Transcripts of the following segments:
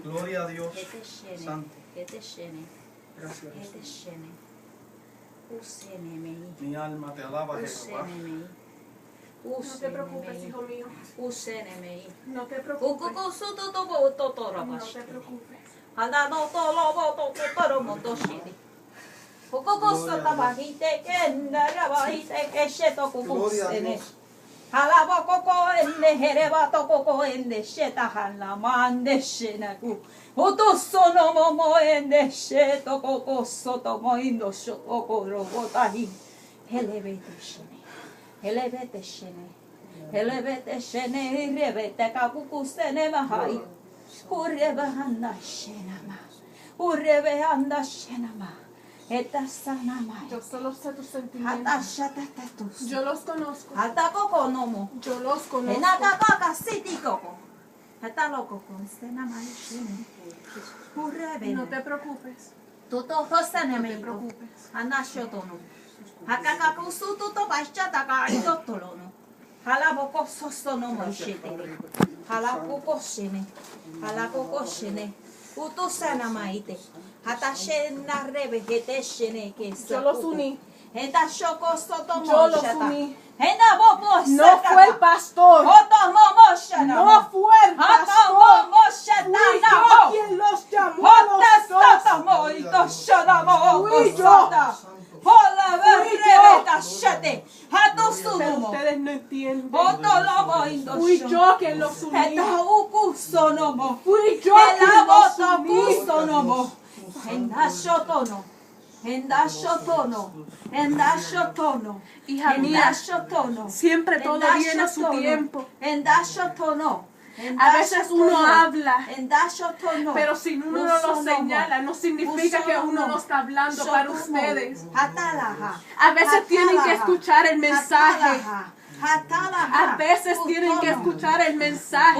Gloria a Dios. Santo. Gracias, Jesús. Mi alma te alaba, Jehová. No te preocupes, hijo mío. No te preocupes. No te preocupes. Gloria a Dios. Halaba koko ende hereba to koko ende sheta halamande shenaku. Otoso no momo ende sheto koko soto moindo shoko robotahi. Helebete shene. Helebete shene. Helebete shene rebete kakuku sene mahai. Urebe anda shenama. Urebe anda shenama. Yo solo sé tus sentimientos. Yo los conozco. Yo los conozco. No te preocupes. No te preocupes. Yo los uní. Yo los uní. No fue el pastor. No fue el pastor. Fui yo quien los llamó a los dos. Fui yo. Pero ustedes no entienden. Fui yo quien los uní. Fui yo quien los uní. Hija mía, siempre todo viene a su tiempo. A veces uno habla, pero si uno no lo señala, no significa que uno no está hablando para ustedes. A veces tienen que escuchar el mensaje. A veces tienen que escuchar el mensaje.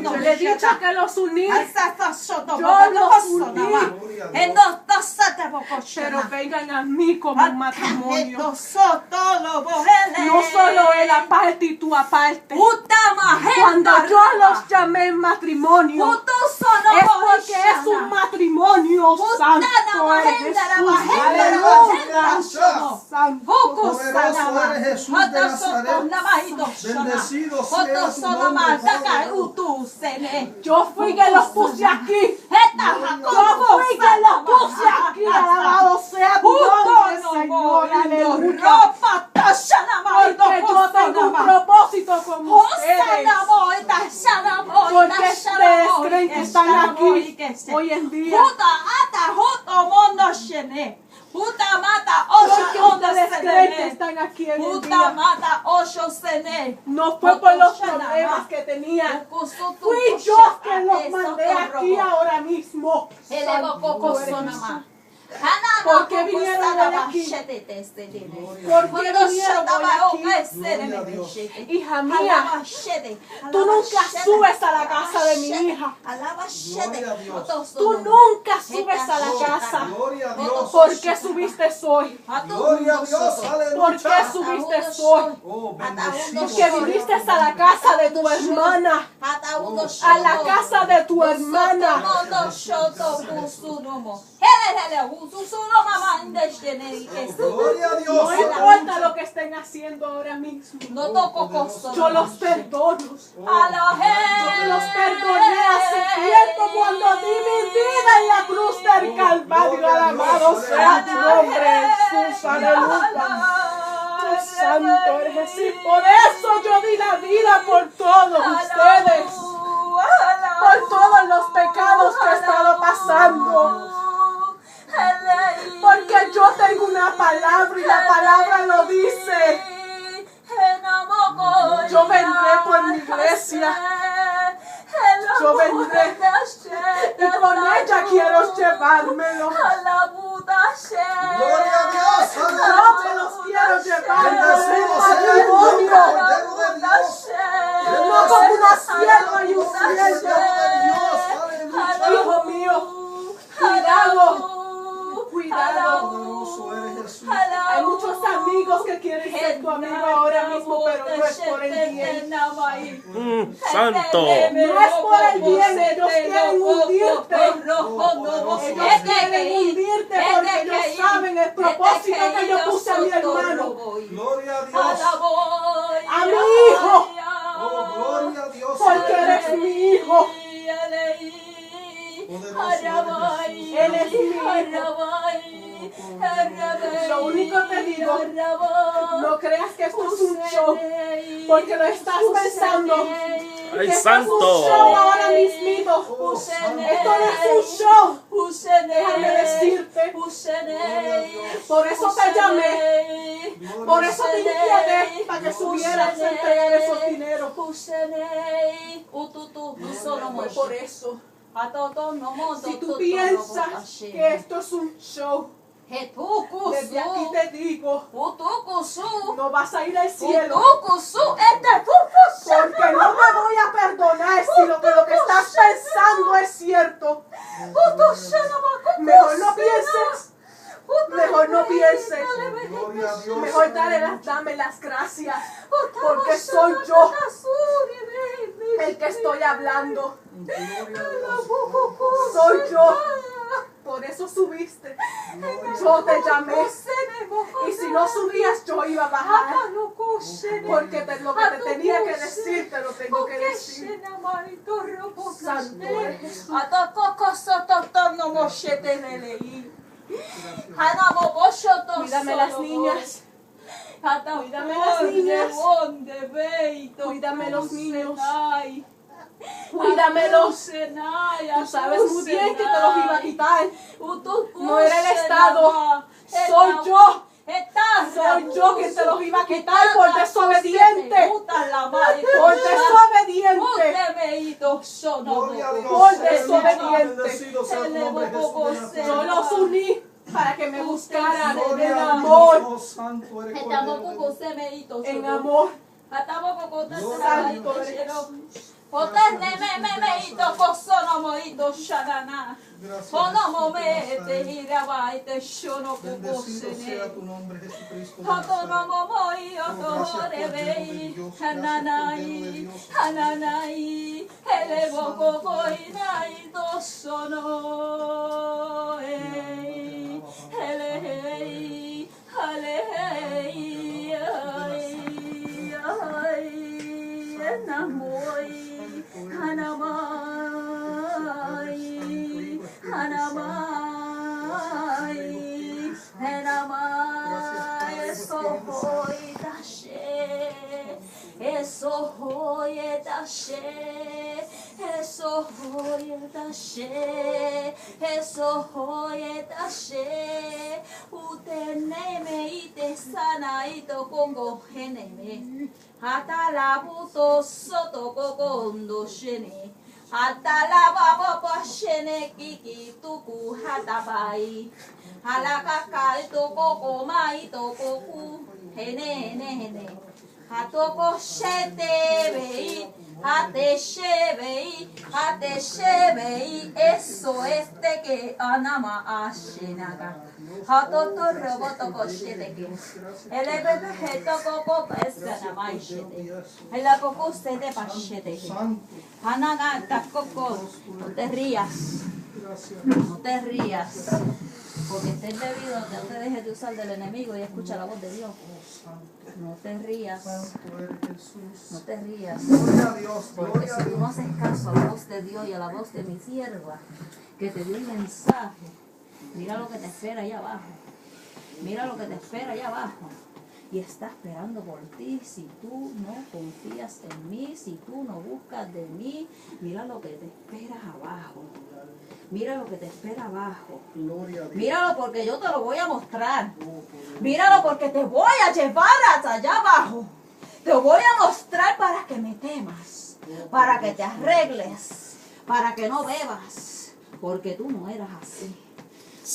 Yo le he dicho que los uní. Yo los uní. Pero vengan a mí como un matrimonio. No solo él aparte y tú aparte. Cuando yo los llamé en matrimonio, es porque es un matrimonio santo. Poderoso eres Jesús de Nazaret. Bendecido sea tu nombre, Padre. Yo fui que los puse aquí. Yo fui que los puse aquí. Alabado sea tu nombre, Señor. Aleluya. Porque yo tengo un propósito con ustedes. Porque ustedes creen que están aquí hoy en día. Porque ustedes creen que están aquí en el día. No fue por los problemas que tenían. Fui yo que los mandé aquí ahora mismo. ¿Por qué vinieron hoy aquí? ¿Por qué vinieron hoy aquí? Hija mía, tú nunca subes a la casa de mi hija. Tú nunca subes a la casa. ¿Por qué subiste hoy? Gloria a Dios, ¿Por qué aleluya. subiste hoy? Porque viniste a la casa de tu hermana. A la casa de tu hermana. Gloria a No Dios. importa lo que estén haciendo ahora mismo. Yo los perdono. Yo los perdoné hace tiempo cuando di mi vida en la cruz del Calvario. Alabado sea tu nombre, Jesús. Aleluya. Tu santo eres. Y por eso yo di la vida por todos ustedes. Por todos los pecados que he estado pasando. Porque yo tengo una palabra y la palabra lo dice. Yo vendré por mi iglesia. Yo vendré y con ella quiero llevármelo. Gloria a Dios, Yo aleluya. me los quiero llevar como Bendecido un sea el nombre matrimonio. Cordero de Dios. No como una sierva y un Cordero de siervo. Dios, aleluya. Hijo mío, cuidado. Cuidado. Poderoso eres Jesús. Hay muchos amigos que que quiere ser tu amigo ahora mismo, pero no es por el bien. Santo. No es por el bien, ellos quieren hundirte. Ellos quieren hundirte porque ellos saben el propósito que yo puse a mi hermano. Gloria a Dios. A mi hijo. Oh, gloria a Dios. Porque eres mi hijo. Él es mi hijo. Lo único que te digo, no creas que esto es un show, porque lo estás pensando. ¡Ay, Que esto es santo! un show ahora mismito. Oh, santo. Esto no es un show. Déjame decirte. Por eso te llamé. Por eso te inquieté para que subieras a entregar esos dineros. Fue por eso. Si tú piensas que esto es un show, desde aquí te digo, no vas a ir al cielo. Porque no te voy a perdonar si lo que estás pensando es cierto. Mejor no pienses. Mejor no pienses. Gloria a Dios. Mejor dame las gracias. Porque soy yo el que estoy hablando. Gloria a Dios. Soy yo. Por eso subiste. Yo te llamé. Y si no subías, yo iba a bajar. Porque lo que te tenía que decir, te lo tengo que decir. Santo eres Jesús. Cuídame las niñas. Cuídame las niñas. Cuídame los niños. Cuídamelos. Tú sabes muy bien que te los iba a quitar. No era el Estado. Soy yo. Soy yo quien te los iba a quitar por desobediente. Por desobediente. Gloria a Dios. Por Bendito, desobediente. bendecido sea tu nombre, Jesús de Yo Nazaret. los uní para que me buscaran Gloria en a Dios. amor. Oh, santo eres Cordero de Dios. En amor. Bendecido sea tu nombre, Jesucristo de Nazaret. Eso es de que anama ashenaga. Hatoto roboto koshete que. El bebé toko pesa namashete. El coco se de pachete. Hanaga tacoco. No te rías. No te rías. Porque estés debido, no te dejes de usar del enemigo y escucha la voz de Dios. No te rías. No te rías. Porque si tú no haces caso a la voz de Dios y a la voz de mi sierva, que te dio el mensaje, mira lo que te espera allá abajo. Mira lo que te espera allá abajo. Y está esperando por ti. Si tú no confías en mí, si tú no buscas de mí, mira lo que te espera abajo. Mira lo que te espera abajo. Míralo porque yo te lo voy a mostrar. Míralo porque te voy a llevar hasta allá abajo. Te voy a mostrar para que me temas, para que te arregles, para que no bebas, porque tú no eras así.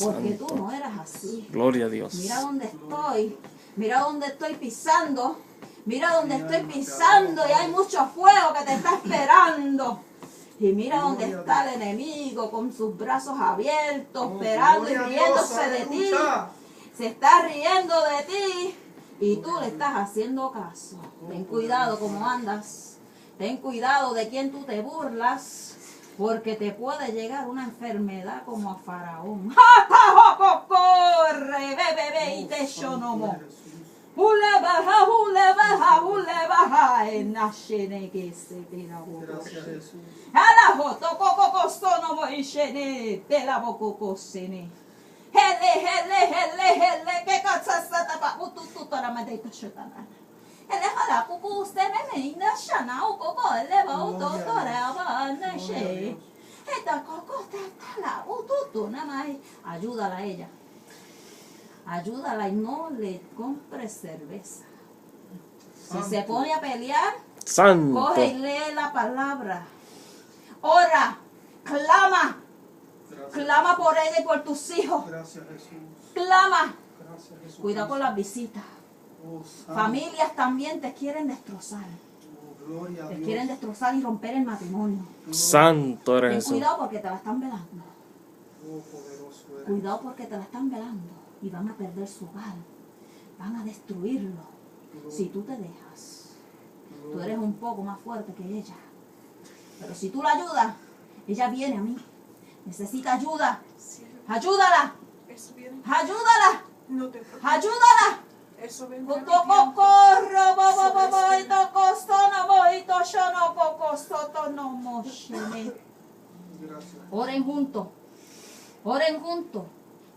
Porque tú no eras así. Gloria a Dios. Mira dónde estoy. Mira dónde estoy pisando. Mira dónde estoy pisando y hay mucho fuego que te está esperando. Y mira dónde está el enemigo con sus brazos abiertos, esperando y riéndose de ti. Se está riendo de ti. Y tú le estás haciendo caso. Ten cuidado cómo andas. Ten cuidado de quién tú te burlas. Porque te puede llegar una enfermedad como a Faraón. ¡Corre, bebé, y te shonomo! Hule baja, en la shene que se tira Gracias, Jesús. Alajo, toko sonomo y shene, te la boco sene. Hele, que catsasata pa utututa la madeta shetana. Hele hala kuku se me ina shana o koko ele ba utotora ba na she. Esta coco te la ututu na mai. Ayúdala a ella. Ayúdala y no le compres cerveza. Si se pone a pelear, Santo. coge y lee la palabra. Ora, clama. Gracias. Clama por ella y por tus hijos. Gracias, Jesús. Clama. Gracias, Jesús. Cuida con las visitas. Oh, santo. Familias también te quieren destrozar. Oh, gloria a Te Dios. quieren destrozar y romper el matrimonio. Santo Ten eres Jesús. cuidado porque te la están velando. Oh, poderoso eres. Cuidado porque te la están velando. Y van a perder su hogar. Van a destruirlo. Si tú te dejas. Tú eres un poco más fuerte que ella. Pero si tú la ayudas, ella viene a mí. Necesita ayuda. Ayúdala. Eso viene. Ayúdala. No te preocupes. Ayúdala. Eso viene. Gracias. Oren juntos. Oren juntos.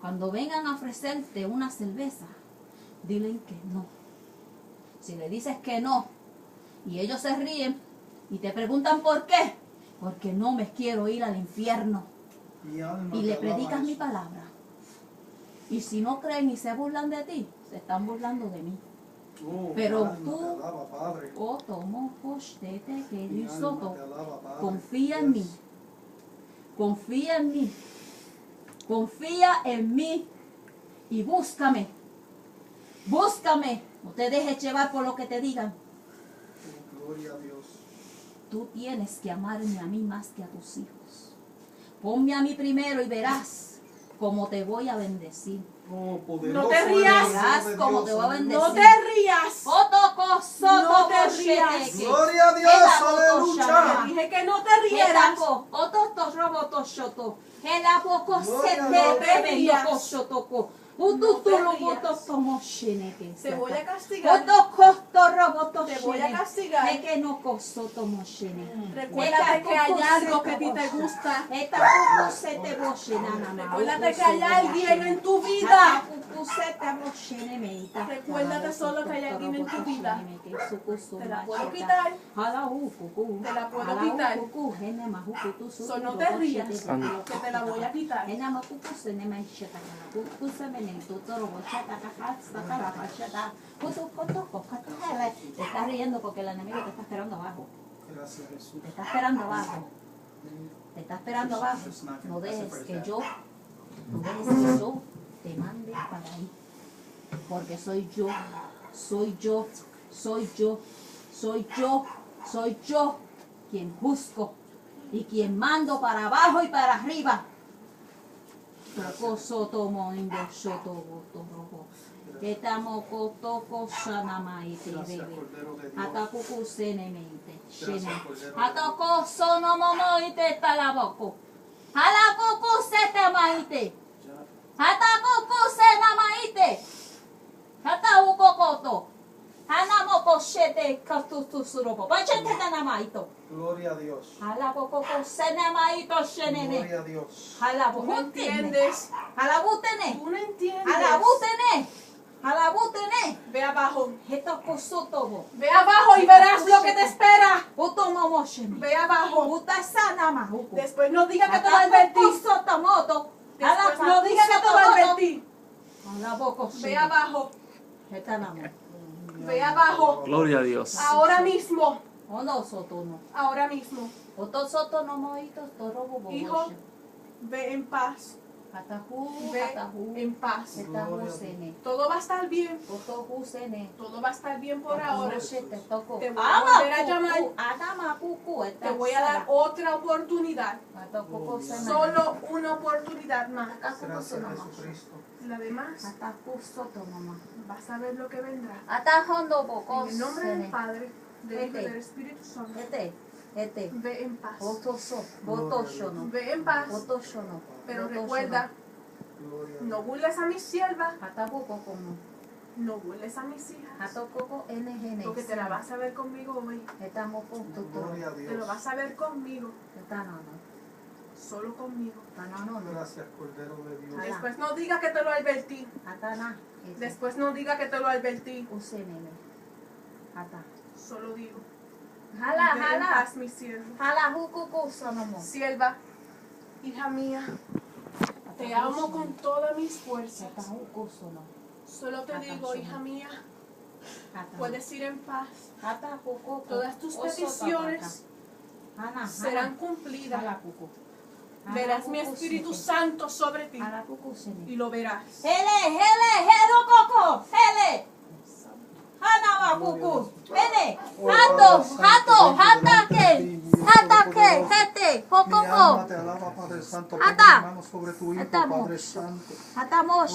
Cuando vengan a ofrecerte una cerveza, dile que no. Si le dices que no y ellos se ríen y te preguntan por qué, porque no me quiero ir al infierno. Mi alma Y te le alaba, predicas mi Jesús. palabra. Y si no creen y se burlan de ti, se están burlando de mí. Oh, Pero mi alma tú- te alaba, Padre. Oh, tomo, poshtete, que Mi yo alma soto. te alaba, Padre. Confía en mí. Confía en mí. Confía en mí. Y búscame. Búscame. No te dejes llevar por lo que te digan. Oh, gloria a Dios. Tú tienes que amarme a mí más que a tus hijos. Ponme a mí primero y verás cómo te voy a bendecir. Oh, poderoso No te rías. eres, Verás Dios de cómo Dios. te voy a bendecir. No te rías. No te rías. Gloria a Dios, aleluya. Te dije que no te rieras. Te voy a castigar. Te voy a castigar. Recuérdate que hay algo que a ti te gusta. Recuérdate que hay alguien en tu vida. Recuérdate solo que hay alguien en tu vida. Te la puedo quitar. Te la puedo quitar. So, no te rías, que te la voy a quitar. Te estás riendo porque el enemigo te está esperando abajo. Gracias, Jesús. Te está esperando abajo. Te está esperando abajo. No dejes que yo te mande para ahí. Porque soy yo quien juzgo y quien mando para abajo y para arriba. Toko soto moindo soto voto rojo. Que tamoko toko shanamaite Gracias, bebe. Cordero de Dios. Atakuku senemente. Shene. Gracias, Cordero de Dios. Atoko sono momoite talaboko. Halakuku setamaite. Hatakuku senamaite. Hataukokoto. Hanamoko shete katutusurobo. Bachete tanamaito. Gloria a Dios. Halaboko senamaito shenene. Gloria a Dios. ¿No Halabutene. entiendes? Halabutene. Tú no entiendes. Halabutene. Halabutene. Ve abajo. Esto cosotobo. Ve abajo y verás lo que te espera. Utomomosheme. Ve abajo. Utasana huko. Después no diga que te lo advertí. Sotomoto. Después no diga que te lo advertí. Halaboko. Ve abajo. Etanamo. Ve abajo. Gloria a Dios. Ahora mismo. Ondo sotono. Ahora mismo. Oto sotono moito torobo bobo. Hijo, ve en paz. Ve en paz. Todo va a estar bien. Todo va a estar bien por ahora. Te voy a volver a llamar. Te voy a dar otra oportunidad. Solo una oportunidad más. Gracias, Jesucristo. La demás, vas a ver lo que vendrá. En el nombre del Padre, del Hijo y del Espíritu Santo. Ve en paz. Ve en paz. Pero recuerda, Gloria a no Dios. burles a mis siervas. No burles a mis hijas. Porque te la vas a ver conmigo hoy. Gloria a Te lo Dios. vas a ver conmigo. Solo conmigo. Gracias, Cordero de Dios. Después no diga que te lo advertí. Después no diga que te lo advertí. Solo digo. Ve en paz, mi sierva. Sierva, hija mía, te amo con todas mis fuerzas. Solo te digo, hija mía, puedes ir en paz. Todas tus peticiones serán cumplidas. Verás mi Espíritu Santo sobre ti y lo verás. Mi alma te alaba, Padre Santo. Pongo mi mano sobre tu Hijo, Padre Santo.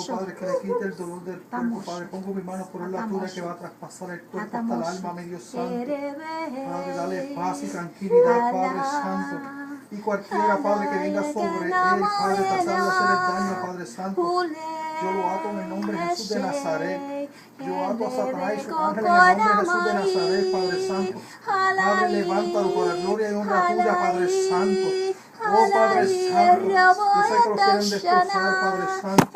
Oh, Padre, que le quite el dolor del cuerpo, Padre. Pongo mi mano por la altura que va a traspasar el cuerpo hasta el alma, mi Dios Santo. Padre, dale paz y tranquilidad, Padre Santo. Y cualquiera, Padre, que venga sobre él, Padre, tratando de hacer el daño, Padre Santo. Yo lo ato en el nombre de Jesús de Nazaret. Yo ato a Satanás y sus ángeles en el nombre de Jesús de Nazaret, Padre Santo. Padre, levántalo por la gloria y honra tuya, Padre Santo. Oh, Padre Santo, yo sé que los quieren destrozar, Padre Santo.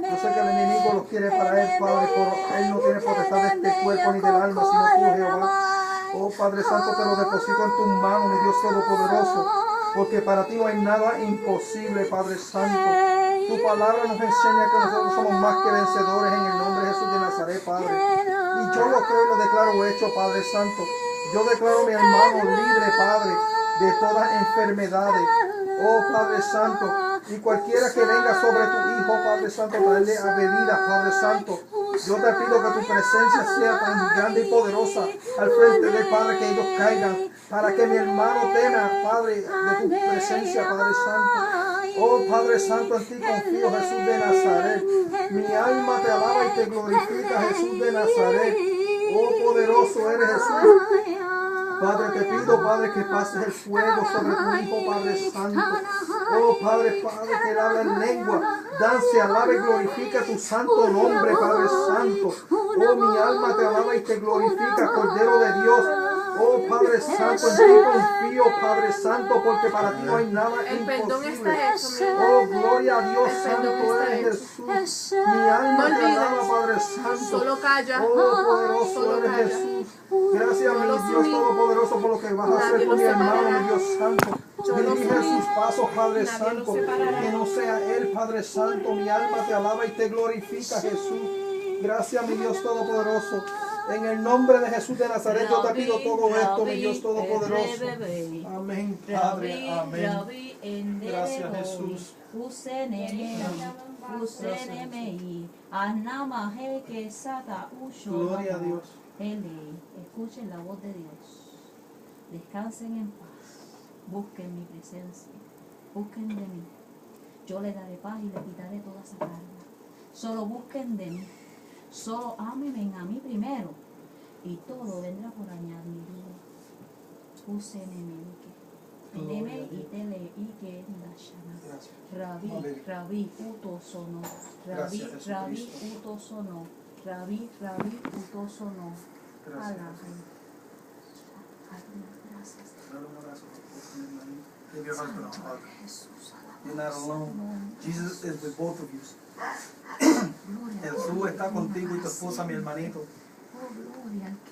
Yo sé que el enemigo los quiere para él, Padre, pero él no tiene potestad de este cuerpo ni del alma, sino tú, Jehová. Oh, Padre Santo, te lo deposito en tus manos, mi Dios Todopoderoso, porque para ti no hay nada imposible, Padre Santo. Tu palabra nos enseña que nosotros somos más que vencedores en el nombre de Jesús de Nazaret, Padre. Y yo lo creo y lo declaro hecho, Padre Santo. Yo declaro a mi hermano libre, Padre, de todas enfermedades. Oh, Padre Santo, y cualquiera que venga sobre tu Hijo, Padre Santo, traerle a bebida, Padre Santo. Yo te pido que tu presencia sea tan grande y poderosa al frente del Padre, que ellos caigan, para que mi hermano tema, Padre, de tu presencia, Padre Santo. Oh, Padre Santo, en ti confío, Jesús de Nazaret. Mi alma te alaba y te glorifica, Jesús de Nazaret. Oh, poderoso eres, Jesús. Padre, te pido, Padre, que pases el fuego sobre tu Hijo, Padre Santo. Oh, Padre, que él hable en lengua, dance, alabe y glorifica tu santo nombre, Padre Santo. Oh, mi alma te alaba y te glorifica, Cordero de Dios. Oh, Padre Santo, en ti confío, Padre Santo, porque para ti no hay nada El perdón imposible. está hecho, mi Oh, gloria a Dios, El Santo perdón está eres Jesús. Mi alma No te alaba, olvides. Padre Santo. Solo calla. Oh, poderoso Solo eres calla. Jesús. Gracias, Yo mi los Dios uní. Todopoderoso, por lo que vas a Nadie hacer con los mi hermano, separará. mi Dios Santo. Yo los Dirige uní. sus pasos, Padre Nadie los Santo. separará. Que no sea Él, Padre Santo. Mi alma te alaba y te glorifica, Jesús. Gracias, mi Dios Todopoderoso. En el nombre de Jesús de Nazaret, yo te pido todo esto, mi Dios Todopoderoso. Amén, Padre. Amén. Gracias, Jesús. Gloria a Dios. Escuchen la voz de Dios. Descansen en paz. Busquen mi presencia. Busquen de mí. Yo les daré paz y les quitaré toda esa carga. Solo busquen de mí. Solo ámenme a mí primero. Y todo vendrá por añadidura. Eneme y tele y que dashana. Gracias. Rabí, Amén. rabí, uto sono. Rabí, Gracias, rabí, Jesucristo. uto sono. Rabí, rabí, uto sono. Gracias. Gracias. Dale un abrazo. Give your husband a hug. You're not alone. Jesus is with both of you. Jesús está contigo y tu esposa, mi hermanito.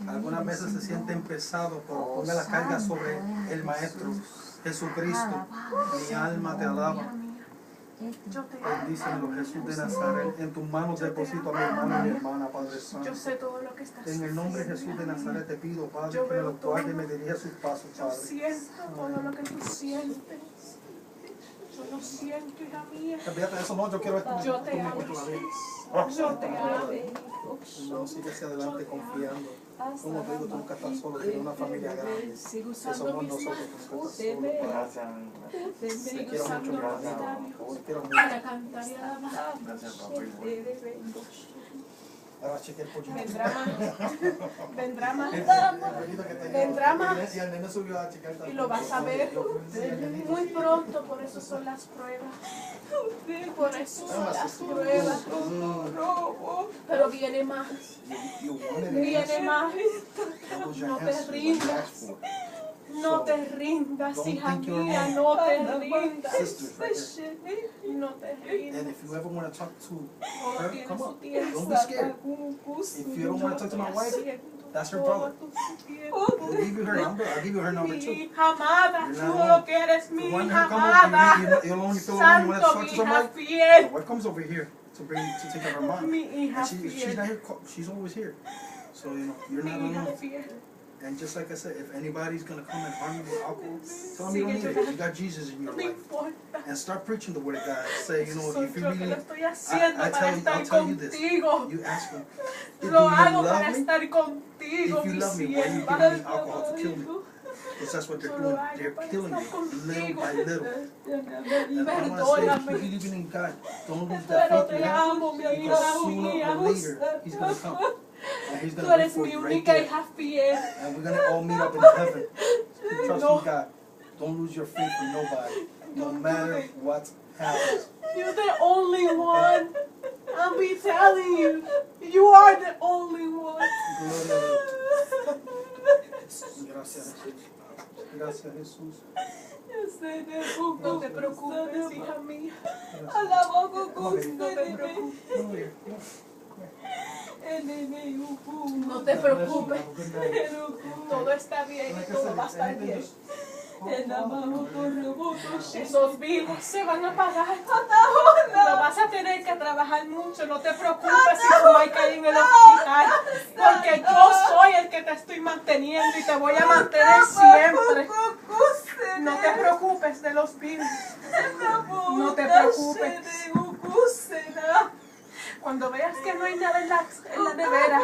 Algunas veces se sienten pesados, pero ponga la carga sobre el Maestro Jesucristo. Mi alma te alaba. Yo te amo. Bendícelo, Jesús de Nazaret. En tus manos deposito a mi hermano y mi hermana, Padre Santo. Yo sé todo lo que estás En el nombre de Jesús de Nazaret te pido, Padre, Yo que me veo lo guarde y todo. me dirija sus pasos, Yo Padre. siento todo lo que tú sientes. Yo lo siento, hija mía. Olvídate de eso, no, yo quiero esto. Yo te amo. Yo te amo. No, sigue hacia adelante confiando. Como te digo, tú nunca estás solo, tienes una familia grande. Sigo Que usando somos mis nosotros, manos. tú nunca estás solo. Gracias. Te Sigo quiero usando mucho, mis gracias. labios Te quiero mucho. para cantar y alabar. Gracias, papá. Ahora cheque el pollito. Vendrá más. Vendrá más. El pollito que tenía. Vendrá más. Y el nene subió a checar Y lo vas a ver muy pronto, por eso son las pruebas. Por eso son las pruebas. Pero viene más. Viene más. No te rindas. No te rindas, hija mía. No te rindas. No te And rindas. if you ever want to talk to Todo her, tiene come su on. tiempo. Don't be scared. If you don't want to talk to my wife, that's her brother. I'll give you her number. I'll give you her number Mi too. hija amada, You're tú not lo alone. que eres mi When hija her come amada. over, you'll only feel when you want to Santo, talk mi to hija somebody. fiel. The wife comes over here to take care of her mom. Mi hija And she's fiel. not here. She's always here. So you're Mi not hija alone. fiel. And just like I said, if anybody's gonna come and harm you with alcohol, tell them Sigue you don't need it. llorando. You got Jesus in your No me life. importa. And start preaching the word of God. Say, you know, Soy if you yo que really, lo estoy haciendo I para estar I'll tell you this. contigo. You ask them, do Lo you hago para love me? estar contigo, If you mi love me, why are you sierva. giving me alcohol to kill me? Because that's what Yo they're lo doing. hago They're para killing estar you little contigo. by little. And I want to say, Perdóname. keep believing in God. Don't lose that Pero faith te you have. amo, mi hija Because sooner mía. or later, He's going to come. And He's Tú going to wait eres for mi you right única there. hija fiel. And we're going to all meet up in heaven. Trust No. in God. Don't lose your faith for nobody. No matter what happens. You're the only one. I'll be telling you. You are the only one. Gloria a Dios. Gracias, Jesús. Gracias, Jesús. No te preocupes, hija mía. Come here. No te preocupes. Come here. No te preocupes. Good night. Todo está bien Like y I todo said, va a estar anything bien. just call. Esos biles se van a pagar. No vas a tener que trabajar mucho. No te preocupes si tu mamá cae en el hospital. Porque yo soy el que te estoy manteniendo y te voy a mantener siempre. No te preocupes de los biles. No te preocupes. Cuando veas que no hay nada en la nevera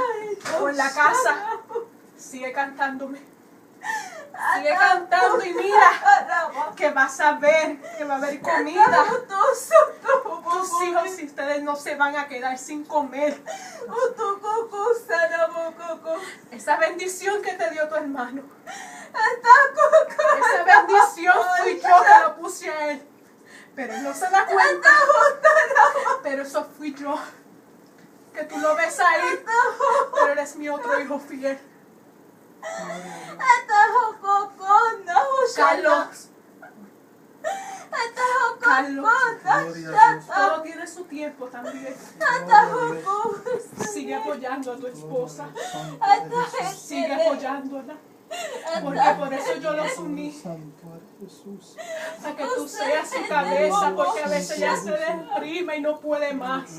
o en la casa, sigue cantándome. Sigue cantando y mira que vas a ver que va a haber comida. Tus hijos y ustedes no se van a quedar sin comer. Esa bendición que te dio tu hermano. Esa bendición fui yo que lo puse a él. Pero él no se da cuenta. Pero eso fui yo. Que tú lo ves ahí. Pero eres mi otro hijo fiel. Carlos. Carlos. Todo tiene su tiempo también. Sigue apoyando a tu esposa. Sigue apoyándola. Porque por eso yo los uní. Santo Jesús. Para que tú seas su cabeza. Porque a veces ella se deprime y no puede más.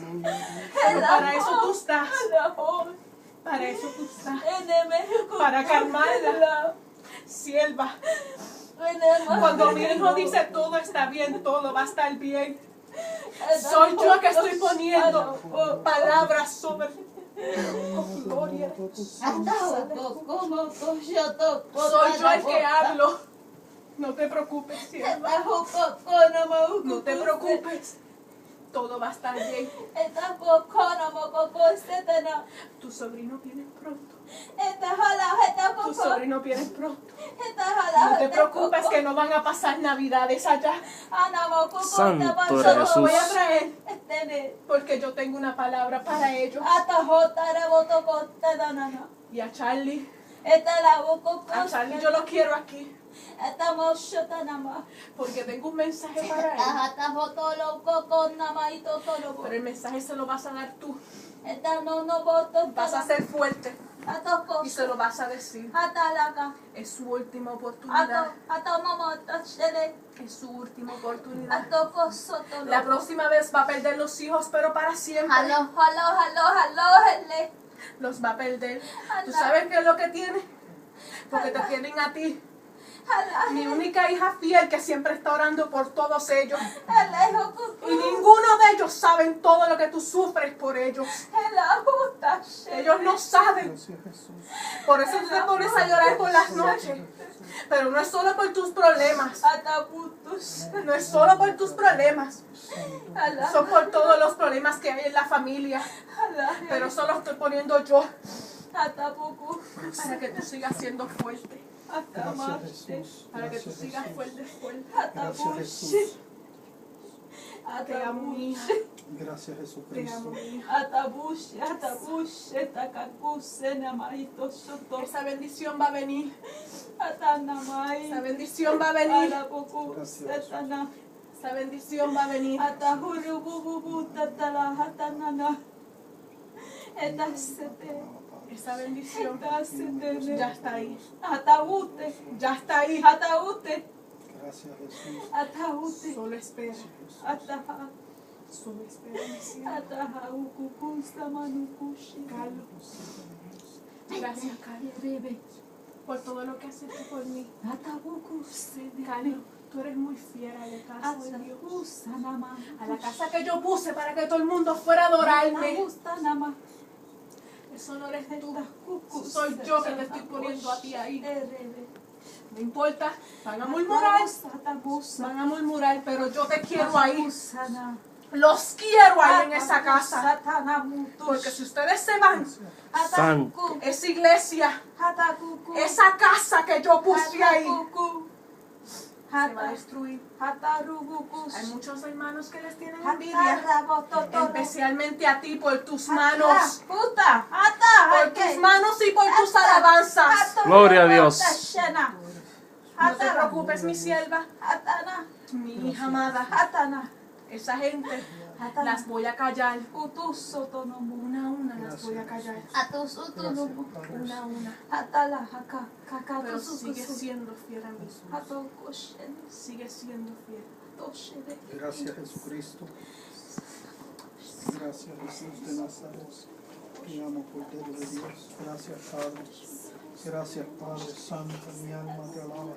Pero para eso tú estás. Para eso tú estás. Para calmarla. Sierva. Cuando mi hijo dice todo está bien, todo va a estar bien. Soy yo que estoy poniendo palabras sobre. Oh, gloria. Soy yo el que hablo. No te preocupes, sierva. No te preocupes. Todo va a estar bien. Tu sobrino viene pronto. Tu sobrino viene pronto. No te preocupes que no van a pasar navidades allá. Santo Yo eres los Jesús. voy a traer porque yo tengo una palabra para ellos. Y a Charlie yo lo quiero aquí porque tengo un mensaje para él. Pero el mensaje se lo vas a dar tú. Vas a ser fuerte y se lo vas a decir. Es su última oportunidad. Es su última oportunidad. La próxima vez va a perder los hijos, pero para siempre los va a perder. ¿Tú sabes qué es lo que tiene? Porque te tienen a ti. Mi única hija fiel que siempre está orando por todos ellos. Y ninguno de ellos saben todo lo que tú sufres por ellos. Ellos no saben. Gracias, Jesús. Por eso tú te pones a llorar por las noches. Pero no es solo por tus problemas. No es solo por tus problemas. Son por todos los problemas que hay en la familia. Pero solo estoy poniendo yo para que tú sigas siendo fuerte. Gracias, Jesús. Para que tú Gracias, sigas Jesús. fuerte. Gracias, Jesús. Te amo, mi hija. Gracias, Te amo, Jesucristo. mi hija. Esa bendición va a venir. Esa bendición va a venir. Esa bendición va a venir. Esa bendición ya está ahí. Ya está ahí. Gracias, Jesús. Solo espera. Solo espera, mi cielo. Carlos. Gracias, Carlos, por todo lo que has hecho por mí. Carlos, tú eres muy fiel a la casa de Dios. A la casa que yo puse para que todo el mundo fuera a adorarme. Eso no eres tú. Soy yo que te estoy poniendo a ti ahí. No importa, van a murmurar, pero yo te quiero ahí. Los quiero ahí en esa casa. Porque si ustedes se van, Santo. esa iglesia, esa casa que yo puse ahí, se va a destruir. Hay muchos hermanos que les tienen envidia, especialmente a ti por tus manos. Por tus manos y por tus alabanzas. Gloria a Dios. No te preocupes, mi sierva, mi hija amada. Esa gente las voy a callar. Una a una las voy a callar. Una a una. Pero sigue siendo fiel a mí. Sigue siendo fiel. Gracias, Jesucristo. Gracias, Jesús de Nazaret. Te amo, Cordero de Dios. Gracias, Padre. Gracias, Padre Santo. Mi alma te alaba,